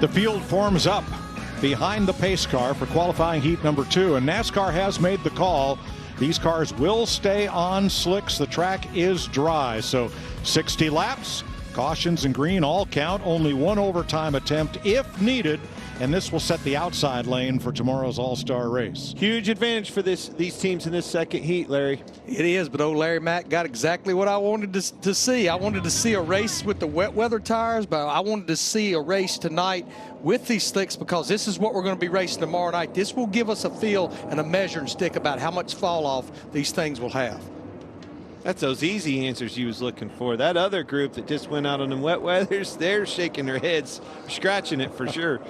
The field forms up behind the pace car for qualifying heat number 2, and NASCAR has made the call. These cars will stay on slicks. The track is dry, so 60 laps. Cautions and green all count. Only one overtime attempt if needed, and this will set the outside lane for tomorrow's all-star race. Huge advantage for these teams in this second heat, Larry. It is, but old Larry Mack got exactly what I wanted to see. I wanted to see a race with the wet weather tires, but I wanted to see a race tonight with these slicks, because this is what we're going to be racing tomorrow night. This will give us a feel and a measuring stick about how much fall off these things will have. That's those easy answers you was looking for. That other group that just went out on them wet weathers, they're shaking their heads, scratching it for sure.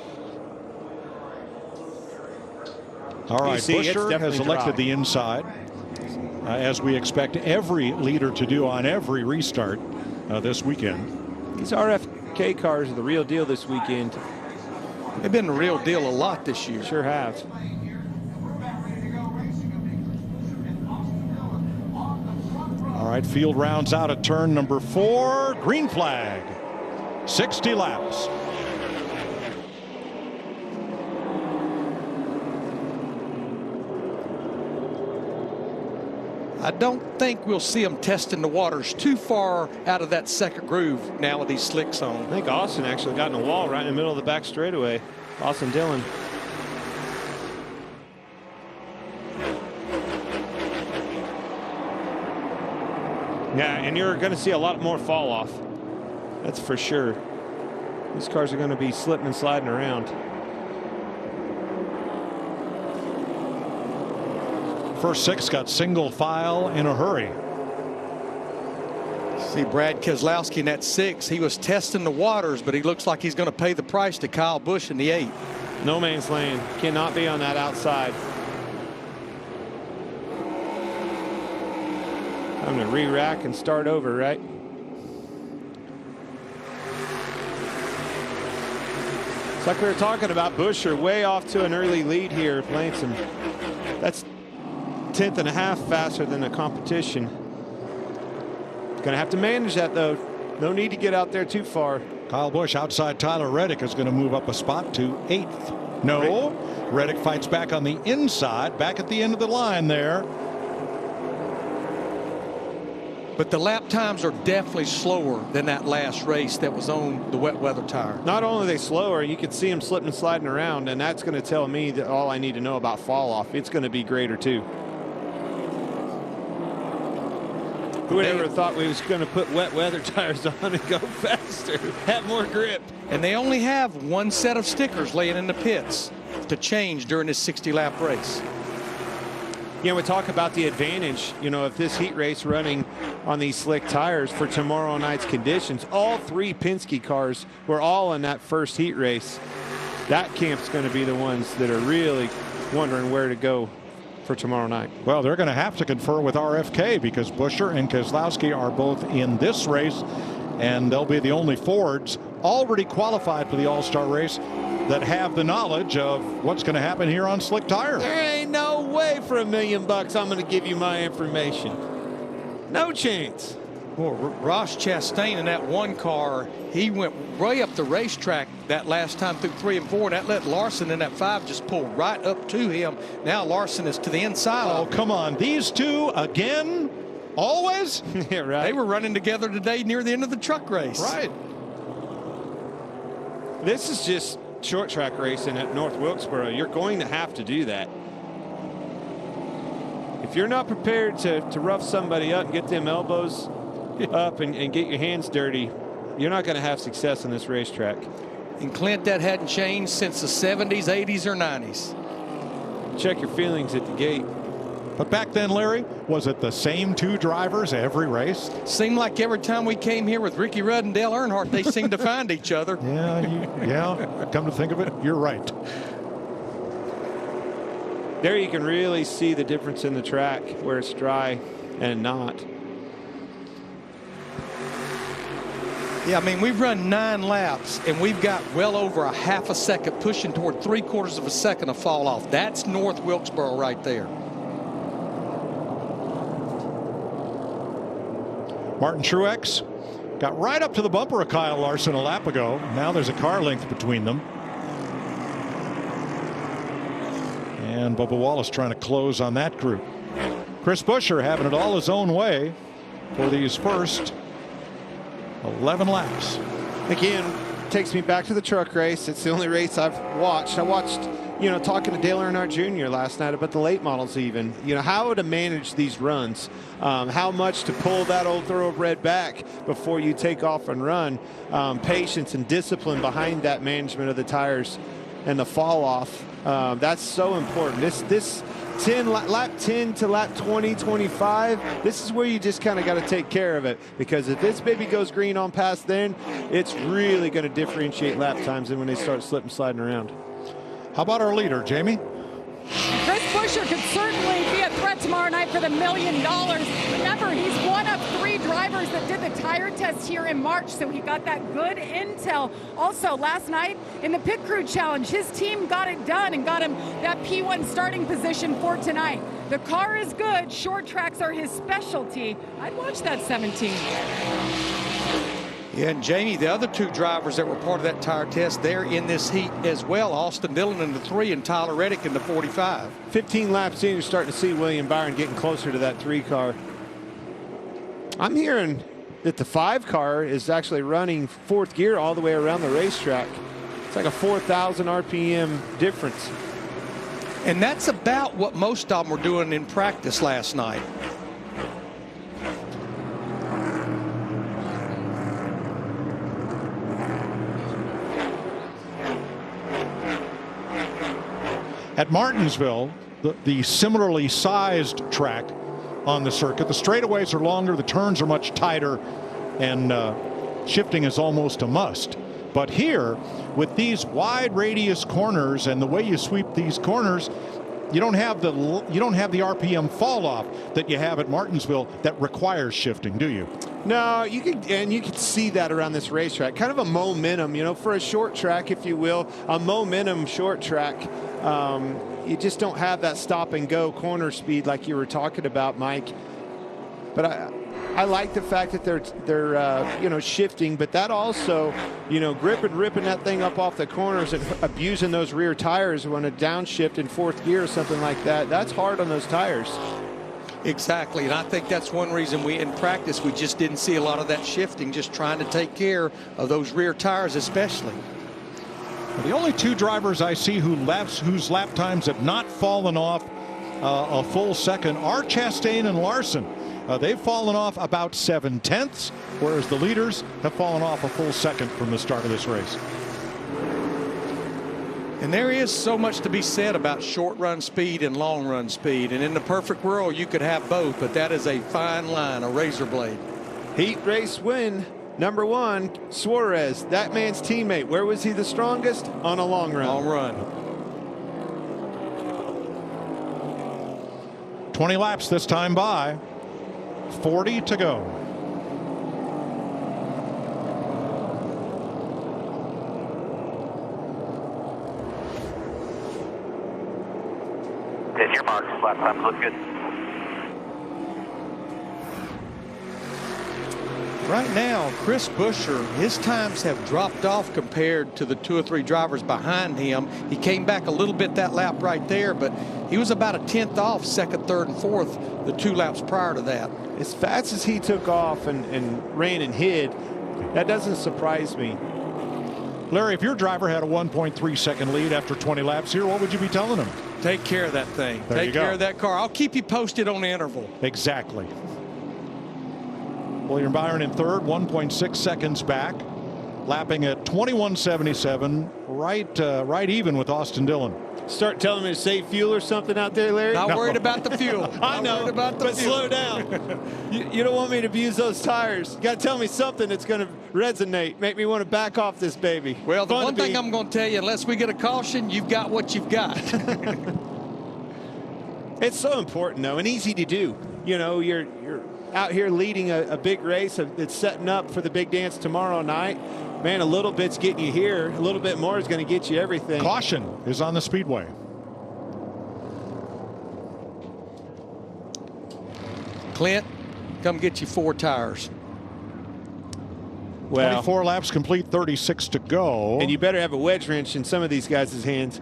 All right, Buescher has elected the inside, as we expect every leader to do on every restart this weekend. These RFK cars are the real deal this weekend. They've been the real deal a lot this year. Sure have. All right, field rounds out at turn number 4. Green flag. 60 laps. I don't think we'll see them testing the waters too far out of that second groove now with these slicks on. I think Austin actually got in a wall right in the middle of the back straightaway. Austin Dillon. Yeah, and you're going to see a lot more fall off. That's for sure. These cars are going to be slipping and sliding around. First 6 got single file in a hurry. See Brad Keselowski in that 6. He was testing the waters, but he looks like he's going to pay the price to Kyle Busch in the 8. No man's land. Cannot be on that outside. I'm going to re-rack and start over, right? It's like we were talking about. Buescher way off to an early lead here. Langston. That's 1/10 and a half faster than the competition. Going to have to manage that, though. No need to get out there too far. Kyle Busch outside Tyler Reddick is going to move up a spot to 8th. No, Reddick fights back on the inside, back at the end of the line there. But the lap times are definitely slower than that last race that was on the wet weather tire. Not only are they slower, you can see them slipping and sliding around, and that's going to tell me that all I need to know about fall off. It's going to be greater too. Who would ever thought we was going to put wet weather tires on and go faster, have more grip? And they only have one set of stickers laying in the pits to change during this 60-lap race. You know, we talk about the advantage, you know, of this heat race running on these slick tires for tomorrow night's conditions. All 3 Penske cars were all in that first heat race. That camp's going to be the ones that are really wondering where to go for tomorrow night. Well, they're going to have to confer with RFK because Buescher and Keselowski are both in this race, and they'll be the only Fords already qualified for the All-Star race that have the knowledge of what's going to happen here on slick tires. There ain't no way for $1 million I'm going to give you my information. No chance. Well, Ross Chastain in that 1 car, he went way up the racetrack that last time through 3 and 4, and that let Larson in that 5 just pull right up to him. Now Larson is to the inside. Oh, come on. These two again? Always? Yeah, right. They were running together today near the end of the truck race. Right. This is just short track racing at North Wilkesboro. You're going to have to do that. If you're not prepared to rough somebody up and get them elbows up and get your hands dirty, you're not going to have success on this racetrack. And Clint, that hadn't changed since the 70s, 80s, or 90s. Check your feelings at the gate. But back then, Larry, was it the same 2 drivers every race? Seemed like every time we came here with Ricky Rudd and Dale Earnhardt, they seemed to find each other. Yeah, come to think of it, you're right. There you can really see the difference in the track where it's dry and not. Yeah, I mean, we've run 9 laps, and we've got well over a half a second, pushing toward 3/4 of a second of fall off. That's North Wilkesboro right there. Martin Truex got right up to the bumper of Kyle Larson a lap ago. Now there's a car length between them. And Bubba Wallace trying to close on that group. Chris Buescher having it all his own way for these first 11 laps. Again, takes me back to the truck race. It's the only race I've watched. I watched, talking to Dale Earnhardt Jr. last night about the late models even. How to manage these runs. How much to pull that old thoroughbred back before you take off and run. Patience and discipline behind that management of the tires and the fall off. That's so important. This lap 10 to lap 20, 25, this is where you just kind of got to take care of it, because if this baby goes green on past then, it's really going to differentiate lap times and when they start slipping, sliding around. How about our leader, Jamie? Chris Buescher could certainly be a threat tomorrow night for the $1 million. Remember, he's one of 3 drivers that did the tire test here in March, so he got that good intel. Also, last night in the Pit Crew Challenge, his team got it done and got him that P1 starting position for tonight. The car is good. Short tracks are his specialty. I'd watch that 17. Yeah, and Jamie, the other 2 drivers that were part of that tire test, they're in this heat as well. Austin Dillon in the 3 and Tyler Reddick in the 45. 15 laps in, you're starting to see William Byron getting closer to that 3 car. I'm hearing that the 5 car is actually running 4th gear all the way around the racetrack. It's like a 4,000 RPM difference. And that's about what most of them were doing in practice last night. At Martinsville, the similarly sized track on the circuit, the straightaways are longer, the turns are much tighter, and shifting is almost a must. But here, with these wide radius corners and the way you sweep these corners, you don't have the RPM fall off that you have at Martinsville that requires shifting, do you? No, you can see that around this racetrack. Kind of a momentum, for a short track, if you will, a momentum short track. You just don't have that stop and go corner speed like you were talking about, Mike. But I like the fact that they're shifting, but that also, ripping that thing up off the corners and abusing those rear tires when a downshift in 4th gear or something like that. That's hard on those tires. Exactly, and I think that's one reason in practice we just didn't see a lot of that shifting, just trying to take care of those rear tires especially. The only 2 drivers I see whose lap times have not fallen off a full second are Chastain and Larson. They've fallen off about 7/10, whereas the leaders have fallen off a full second from the start of this race. And there is so much to be said about short run speed and long run speed. And in the perfect world, you could have both, but that is a fine line, a razor blade. Heat race win. Number 1, Suarez, that man's teammate. Where was he the strongest? On a long run. Long run. 20 laps this time by. 40 to go. Hit your marks. Lap times look good. Right now, Chris Buescher, his times have dropped off compared to the 2 or 3 drivers behind him. He came back a little bit that lap right there, but he was about a 10th off 2nd, 3rd, and 4th the 2 laps prior to that. As fast as he took off and ran and hid, that doesn't surprise me. Larry, if your driver had a 1.3 second lead after 20 laps here, what would you be telling him? Take care of that thing. There Take care of that car. I'll keep you posted on the interval. Exactly. William Byron in 3rd, 1.6 seconds back, lapping at 21.77, right even with Austin Dillon. Start telling me to save fuel or something out there, Larry? Not worried about the fuel. I know, but slow down. You don't want me to abuse those tires. You got to tell me something that's going to resonate, make me want to back off this baby. Well, the one thing I'm going to tell you, unless we get a caution, you've got what you've got. It's so important, though, and easy to do. You're out here leading a big race that's setting up for the big dance tomorrow night. Man, a little bit's getting you here. A little bit more is going to get you everything. Caution is on the speedway. Clint, come get you 4 tires. Well, 24 laps complete, 36 to go. And you better have a wedge wrench in some of these guys' hands.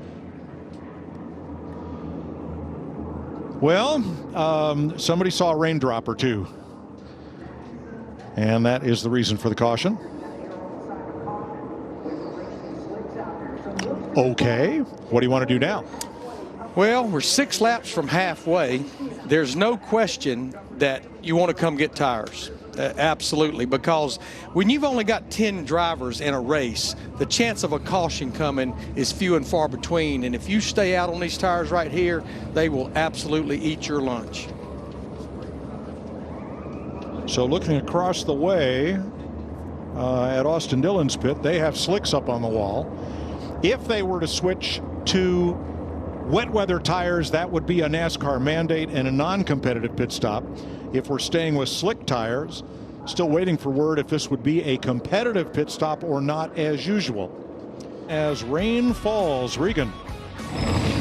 Well, somebody saw a raindrop or two. And that is the reason for the caution. Okay, what do you want to do now? Well, we're 6 laps from halfway. There's no question that you want to come get tires. Absolutely, because when you've only got 10 drivers in a race, the chance of a caution coming is few and far between. And if you stay out on these tires right here, they will absolutely eat your lunch. So looking across the way at Austin Dillon's pit, they have slicks up on the wall. If they were to switch to wet weather tires, that would be a NASCAR mandate and a non-competitive pit stop. If we're staying with slick tires, still waiting for word if this would be a competitive pit stop or not as usual. As rain falls, Regan.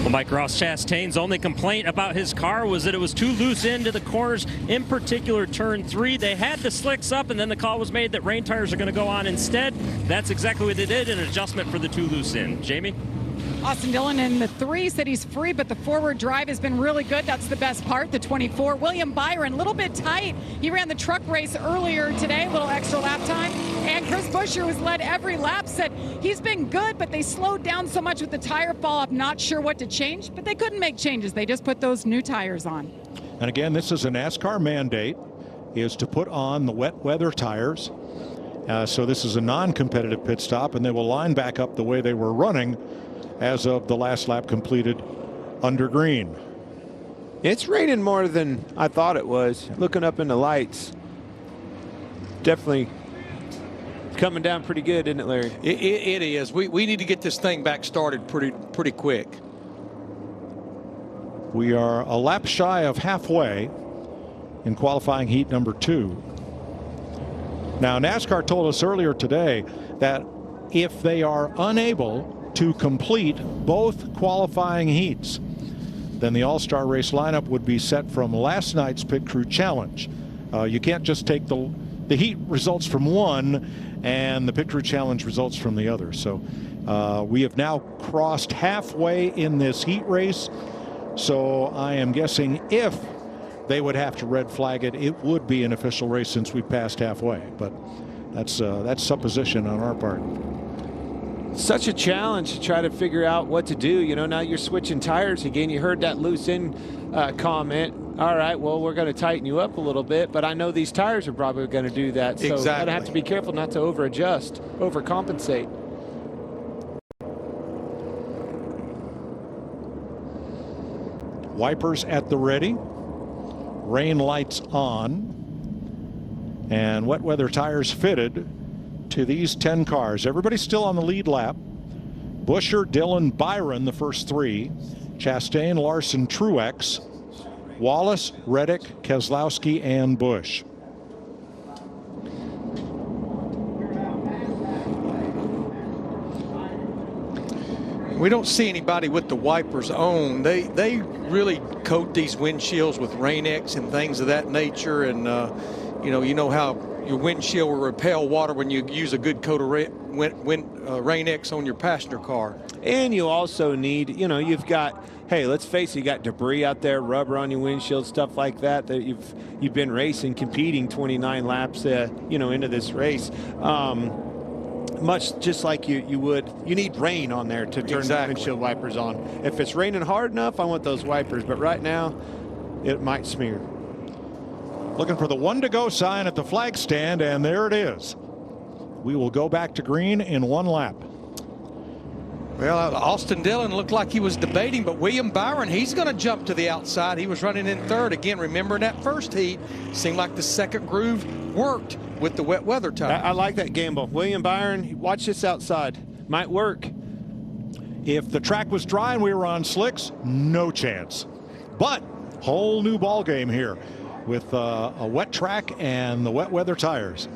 Well, Mike Ross Chastain's only complaint about his car was that it was too loose into the corners, in particular turn 3. They had the slicks up, and then the call was made that rain tires are going to go on instead. That's exactly what they did, an adjustment for the too loose in. Jamie? Austin Dillon in the 3 said he's free, but the forward drive has been really good. That's the best part. The 24, William Byron, a little bit tight. He ran the truck race earlier today, a little extra lap time. And Chris Buescher, who's led every lap, said he's been good, but they slowed down so much with the tire fall off. Not sure what to change, but they couldn't make changes. They just put those new tires on. And again, this is a NASCAR mandate, is to put on the wet weather tires. So this is a non-competitive pit stop, and they will line back up the way they were running as of the last lap completed under green. It's raining more than I thought it was. Looking up in the lights, definitely coming down pretty good, isn't it, Larry? It is. We need to get this thing back started pretty quick. We are a lap shy of halfway in qualifying heat number 2. Now, NASCAR told us earlier today that if they are unable to complete both qualifying heats, then the All-Star Race lineup would be set from last night's Pit Crew Challenge. You can't just take the heat results from one and the Pit Crew Challenge results from the other. So we have now crossed halfway in this heat race. So I am guessing if they would have to red flag it, it would be an official race since we passed halfway. But that's supposition on our part. Such a challenge to try to figure out what to do. You know, now you're switching tires again. You heard that loose in comment. All right, well, we're going to tighten you up a little bit, but I know these tires are probably going to do that. So exactly. I have to be careful not to over-adjust, overcompensate. Wipers at the ready. Rain lights on. And wet weather tires fitted to these 10 cars. Everybody's still on the lead lap. Buescher, Dillon, Byron, the first 3. Chastain, Larson, Truex, Wallace, Reddick, Keselowski, and Busch. We don't see anybody with the wipers on. They really coat these windshields with Rain-X and things of that nature. And you know how your windshield will repel water when you use a good coat of Rain-X on your passenger car. And you also need, you know, you've got, hey, let's face it, you got debris out there, rubber on your windshield, stuff like that you've been racing, competing 29 laps, into this race. Much just like you would, you need rain on there to turn the windshield wipers on. If it's raining hard enough, I want those wipers, but right now it might smear. Looking for the 1 to go sign at the flag stand, and there it is. We will go back to green in 1 lap. Well, Austin Dillon looked like he was debating, but William Byron, he's going to jump to the outside. He was running in 3rd. Again, remember in that first heat, seemed like the second groove worked with the wet weather tire. I like that gamble. William Byron, watch this outside. Might work. If the track was dry and we were on slicks, no chance. But whole new ball game here with a wet track and the wet weather tires.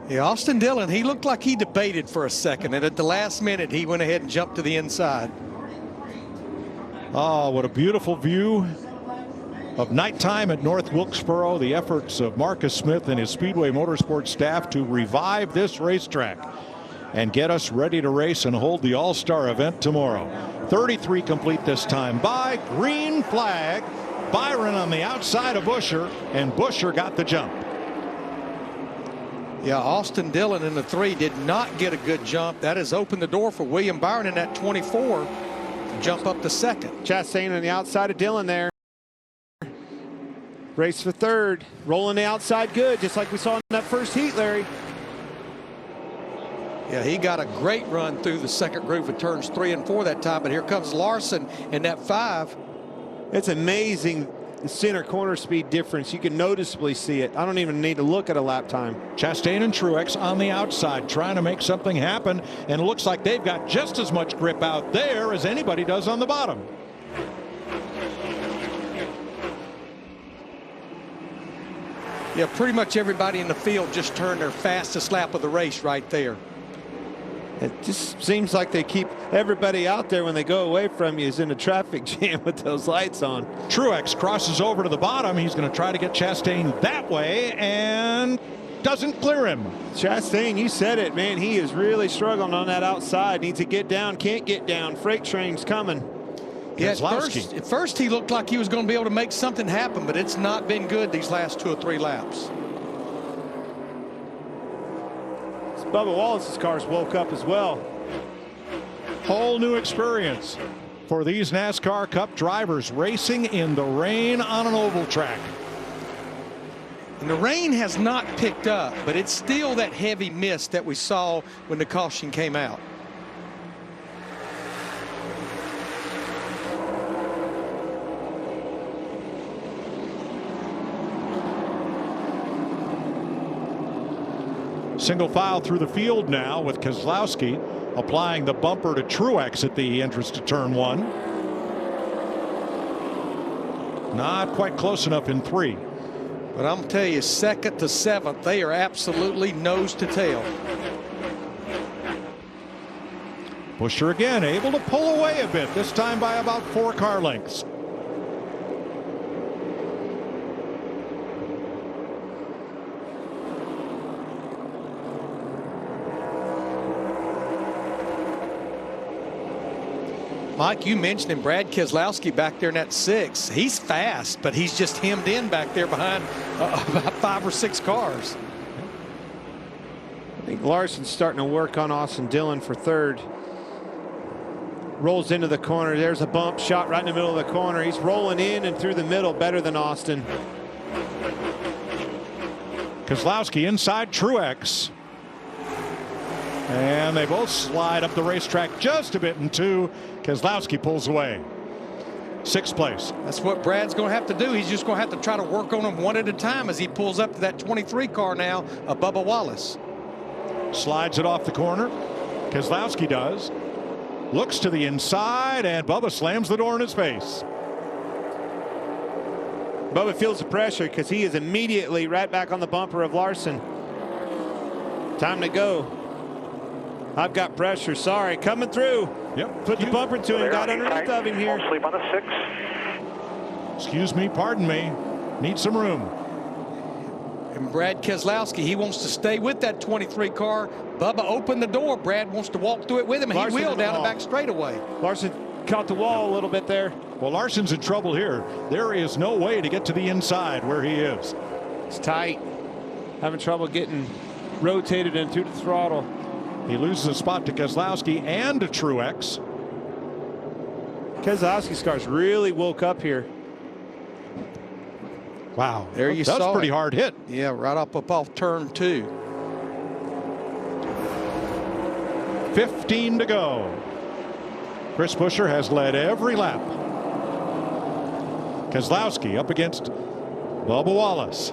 Yeah, Austin Dillon, he looked like he debated for a second, and at the last minute, he went ahead and jumped to the inside. Oh, what a beautiful view of nighttime at North Wilkesboro. The efforts of Marcus Smith and his Speedway Motorsports staff to revive this racetrack. and get us ready to race and hold the All-Star event tomorrow. 33 complete this time by green flag. Byron on the outside of Buscher, and Buscher got the jump. Yeah, Austin Dillon in the 3 did not get a good jump. That has opened the door for William Byron in that 24 to jump up to second. Chastain on the outside of Dillon there. Race for third. Rolling the outside good, just like we saw in that first heat, Larry. Yeah, he got a great run through the second groove of turns 3 and 4 that time, but here comes Larson in that 5. It's amazing, the center corner speed difference. You can noticeably see it. I don't even need to look at a lap time. Chastain and Truex on the outside trying to make something happen, and it looks like they've got just as much grip out there as anybody does on the bottom. Yeah, pretty much everybody in the field just turned their fastest lap of the race right there. It just seems like they keep everybody out there when they go away from you is in a traffic jam with those lights on. Truex crosses over to the bottom. He's going to try to get Chastain that way and doesn't clear him. Chastain, you said it, man. He is really struggling on that outside. Needs to get down, can't get down. Freight train's coming. Yeah, at first he looked like he was going to be able to make something happen, but it's not been good these last 2 or 3 laps. Bubba Wallace's cars woke up as well. Whole new experience for these NASCAR Cup drivers racing in the rain on an oval track. And the rain has not picked up, but it's still that heavy mist that we saw when the caution came out. Single file through the field now with Keselowski applying the bumper to Truex at the entrance to turn 1. Not quite close enough in 3. But I'm going to tell you, 2nd to 7th, they are absolutely nose to tail. Buscher again able to pull away a bit, this time by about 4 car lengths. Mike, you mentioned him, Brad Keselowski back there in that 6. He's fast, but he's just hemmed in back there behind about 5 or 6 cars. I think Larson's starting to work on Austin Dillon for third. Rolls into the corner. There's a bump shot right in the middle of the corner. He's rolling in and through the middle better than Austin. Keselowski inside Truex. And they both slide up the racetrack just a bit in 2. Keselowski pulls away. 6th place. That's what Brad's going to have to do. He's just going to have to try to work on them one at a time as he pulls up to that 23 car now of Bubba Wallace. Slides it off the corner. Keselowski does. Looks to the inside, and Bubba slams the door in his face. Bubba feels the pressure because he is immediately right back on the bumper of Larson. Time to go. I've got pressure. Sorry, coming through. Yep. Put the bumper to him. Got underneath of him here. Sleep on the 6. Excuse me, pardon me. Need some room. And Brad Keselowski, he wants to stay with that 23 car. Bubba opened the door. Brad wants to walk through it with him. Larson he wheeled down the back straightaway. Larson caught the wall a little bit there. Well, Larson's in trouble here. There is no way to get to the inside where he is. It's tight. Having trouble getting rotated into the throttle. He loses a spot to Keselowski and to Truex. Keselowski's cars really woke up here. Wow. There you saw saw a pretty it. hard hit. Yeah, right up off turn 2. 15 to go. Chris Buescher has led every lap. Keselowski up against Bubba Wallace.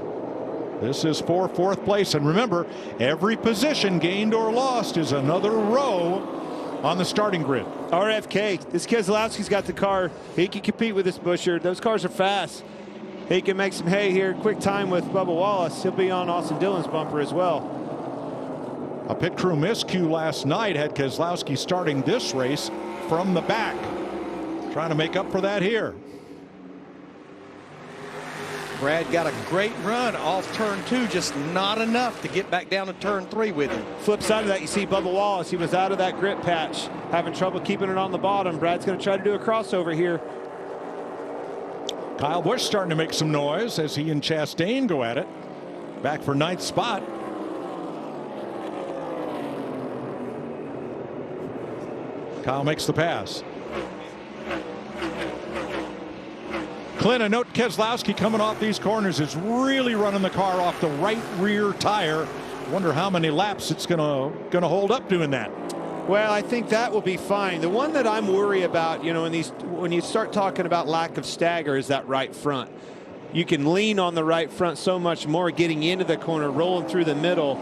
This is for 4th place. And remember, every position gained or lost is another row on the starting grid. RFK, this Keselowski's got the car. He can compete with this Buescher. Those cars are fast. He can make some hay here. Quick time with Bubba Wallace. He'll be on Austin Dillon's bumper as well. A pit crew miscue last night had Keselowski starting this race from the back. Trying to make up for that here. Brad got a great run off turn 2, just not enough to get back down to turn 3 with him. Flip side of that, you see Bubba Wallace. He was out of that grip patch, having trouble keeping it on the bottom. Brad's going to try to do a crossover here. Kyle Busch starting to make some noise as he and Chastain go at it. Back for 9th spot. Kyle makes the pass. Clint, a note, Keselowski coming off these corners is really running the car off the right rear tire. Wonder how many laps it's gonna hold up doing that. Well, I think that will be fine. The one that I'm worried about, you know, when you start talking about lack of stagger, is that right front. You can lean on the right front so much more getting into the corner, rolling through the middle,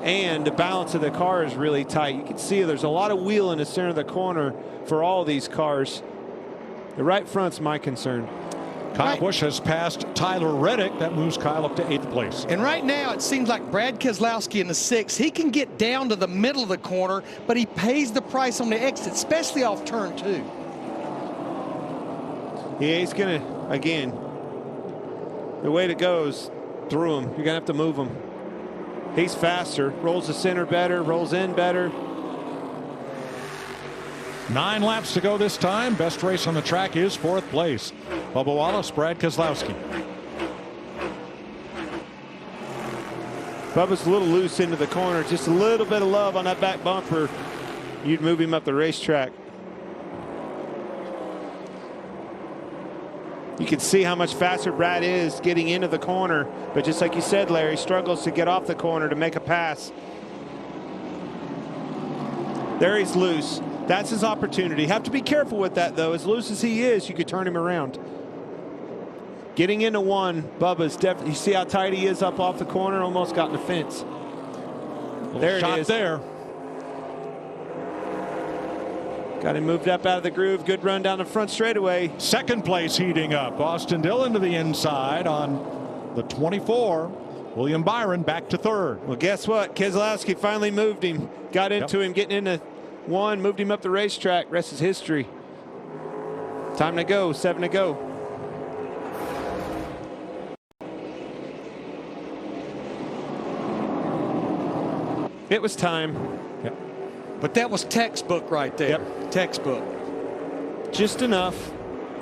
and the balance of the car is really tight. You can see there's a lot of wheel in the center of the corner for all these cars. The right front's my concern. Kyle Busch has passed Tyler Reddick. That moves Kyle up to 8th place. And right now it seems like Brad Keselowski in the 6th, he can get down to the middle of the corner, but he pays the price on the exit, especially off turn 2. Yeah, he's going to, again, the way it goes through him. You're going to have to move him. He's faster, rolls the center better, rolls in better. 9 laps to go this time. Best race on the track is 4th place. Bubba Wallace, Brad Keselowski. Bubba's a little loose into the corner. Just a little bit of love on that back bumper. You'd move him up the racetrack. You can see how much faster Brad is getting into the corner. But just like you said, Larry, struggles to get off the corner to make a pass. There he's loose. That's his opportunity. Have to be careful with that, though. As loose as he is, you could turn him around. Getting into 1, Bubba's definitely. You see how tight he is up off the corner? Almost got in the fence. There it is. There. Got him moved up out of the groove. Good run down the front straightaway. 2nd place heating up. Austin Dillon to the inside on the 24. William Byron back to 3rd. Well, guess what? Keselowski finally moved him. Got into him, getting into 1, moved him up the racetrack. Rest is history. Time to go. 7 to go. It was time. Yep. But that was textbook right there. Yep. Textbook. Just enough.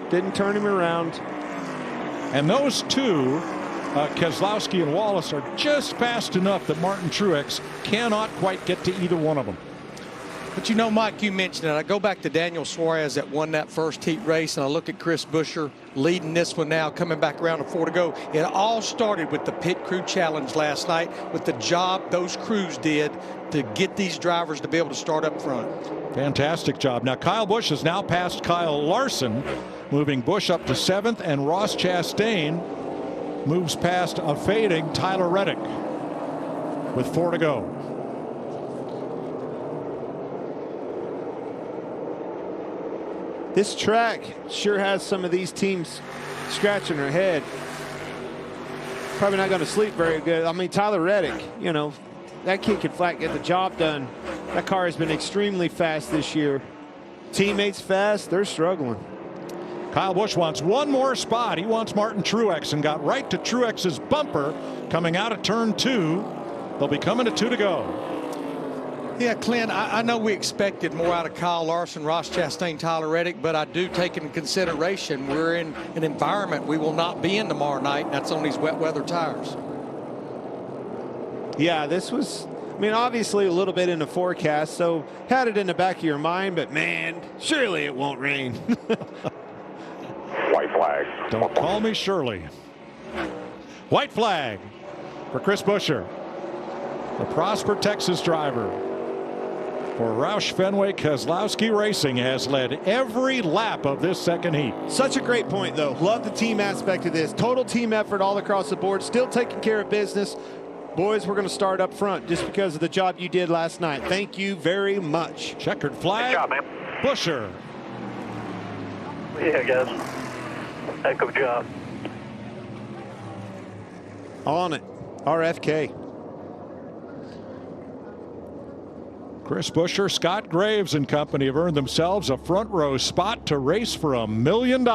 Didn't turn him around. And those two, Keselowski and Wallace, are just fast enough that Martin Truex cannot quite get to either one of them. But you know, Mike, you mentioned it. I go back to Daniel Suarez that won that first heat race, and I look at Chris Buescher leading this one now, coming back around to 4 to go. It all started with the pit crew challenge last night, with the job those crews did to get these drivers to be able to start up front. Fantastic job. Now Kyle Busch has now passed Kyle Larson, moving Busch up to 7th, and Ross Chastain moves past a fading Tyler Reddick with 4 to go. This track sure has some of these teams scratching their head. Probably not going to sleep very good. I mean, Tyler Reddick, you know, that kid can flat get the job done. That car has been extremely fast this year. Teammates fast, they're struggling. Kyle Busch wants 1 more spot. He wants Martin Truex and got right to Truex's bumper coming out of turn 2. They'll be coming to 2 to go. Yeah, Clint, I know we expected more out of Kyle Larson, Ross Chastain, Tyler Reddick, but I do take into consideration we're in an environment we will not be in tomorrow night, and that's on these wet weather tires. Yeah, this was, I mean, obviously a little bit in the forecast, so had it in the back of your mind, but man, surely it won't rain. White flag. Don't call me Shirley. White flag for Chris Buescher, the Prosper, Texas driver for Roush Fenway. Keselowski Racing has led every lap of this 2nd heat. Such a great point, though. Love the team aspect of this. Total team effort all across the board. Still taking care of business. Boys, we're going to start up front just because of the job you did last night. Thank you very much. Checkered flag. Good job, man. Buescher. Yeah, guys. Heck of a job. On it. RFK. Chris Buescher, Scott Graves and company have earned themselves a front row spot to race for $1 million.